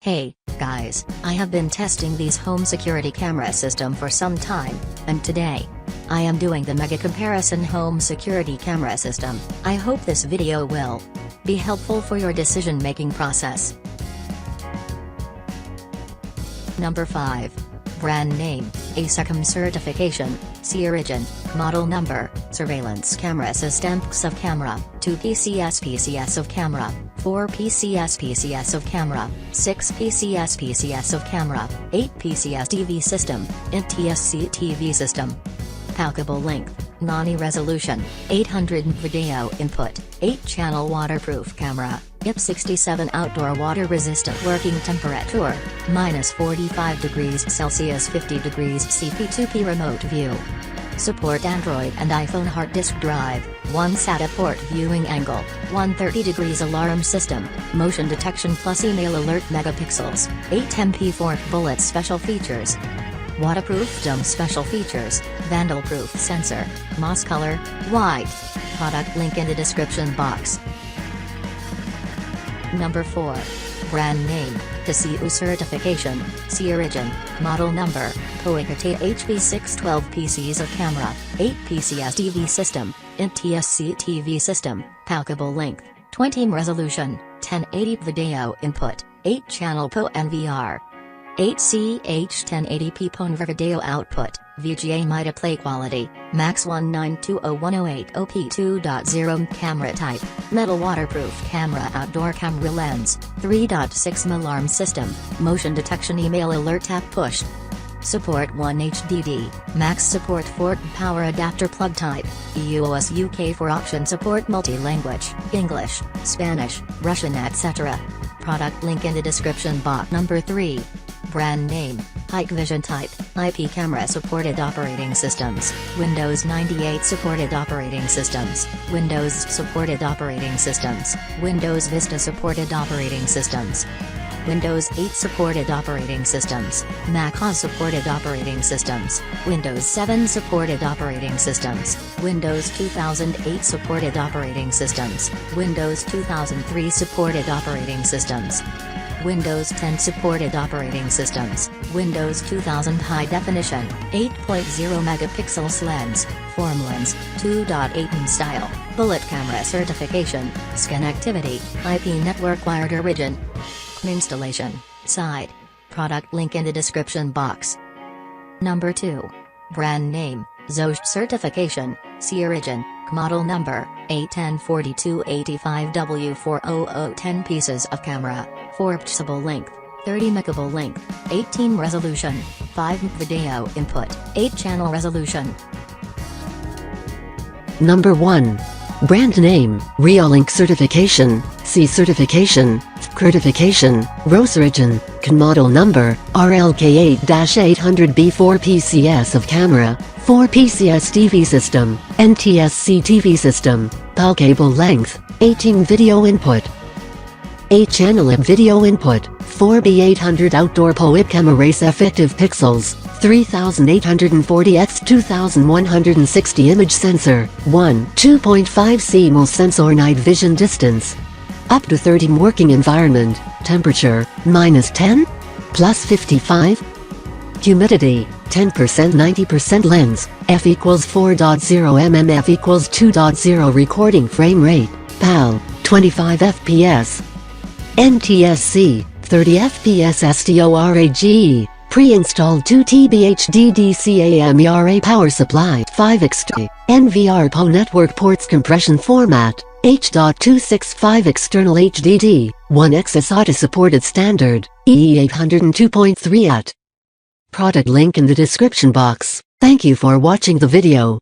Hey, guys, I have been testing these home security camera system for some time, and today, I am doing the mega comparison home security camera system. I hope this video will be helpful for your decision-making process. Number 5. Brand name, ASECM certification, C-Origin, model number, surveillance camera systems of camera, 2 PCS of camera, 4 PCS of camera, 6 PCS of camera, 8 PCS-TV system, CCTV system. Palpable length, nani resolution, 800 video input, 8-channel waterproof camera, IP67 outdoor water resistant working temperature, -45 degrees Celsius 50 degrees CP2P remote view. Support Android and iPhone hard disk drive, 1 SATA port viewing angle, 130 degrees alarm system, motion detection plus email alert megapixels, 8 MP4 bullet special features. Waterproof dome special features, vandal-proof sensor, moss color, white. Product link in the description box. Number 4. Brand name, TCU certification, C-Origin, model number, Projectors HV612 PCs of camera, 8 PCS-TV system, CCTV system, palpable length, 20 m resolution, 1080p video input, 8-channel PO NVR. 8ch 1080p PONV video output, VGA MIDA play quality, max 1920108OP2.0 camera type, metal waterproof camera outdoor camera lens, 3.6 alarm system, motion detection email alert tap push. Support 1 HDD, max support 4 power adapter plug type, EUOS UK for option support multi-language, English, Spanish, Russian etc. Product link in the description box. Number 3. Brand name, Hikvision type, IP camera supported operating systems, Windows 98 supported operating systems, Windows supported operating systems, Windows Vista supported operating systems, Windows 8 supported operating systems, Mac OS supported operating systems, Windows 7 supported operating systems, Windows 2008 supported operating systems, Windows 2003 supported operating systems, Windows 10 supported operating systems, Windows 2000 high definition, 8.0 megapixels lens, form lens, 2.8 style, bullet camera certification, scan activity, IP network wired origin. Installation, side. Product link in the description box. Number 2. Brand name, ZOSH certification, C-Origin, model number, A104285W400 10 pieces of camera, 4 pixel length, 30 megapixel length, 18 resolution, 5 video input, 8-channel resolution. Number 1. Brand name, Realink certification, C certification, certification, ROS origin, model number, RLK8-800B4 PCS of camera, 4 PCS TV system, NTSC TV system, palpable length, 18 video input, 8-channel video input, 4B800 outdoor POIP camera race effective pixels, 3840 x 2160 image sensor, 2.5 CMOS sensor night vision distance. Up to 30 working environment, temperature, -10, +55. Humidity, 10% 90% lens, f equals 4.0 mm f equals 2.0 recording frame rate, PAL, 25 fps. NTSC, 30 fps STORAGE, pre-installed 2 TB HDD CAM power supply, 5 external, NVR PO network ports compression format, H.265 external HDD, 1 XSATA supported standard, EE802.3 at. Product link in the description box. Thank you for watching the video.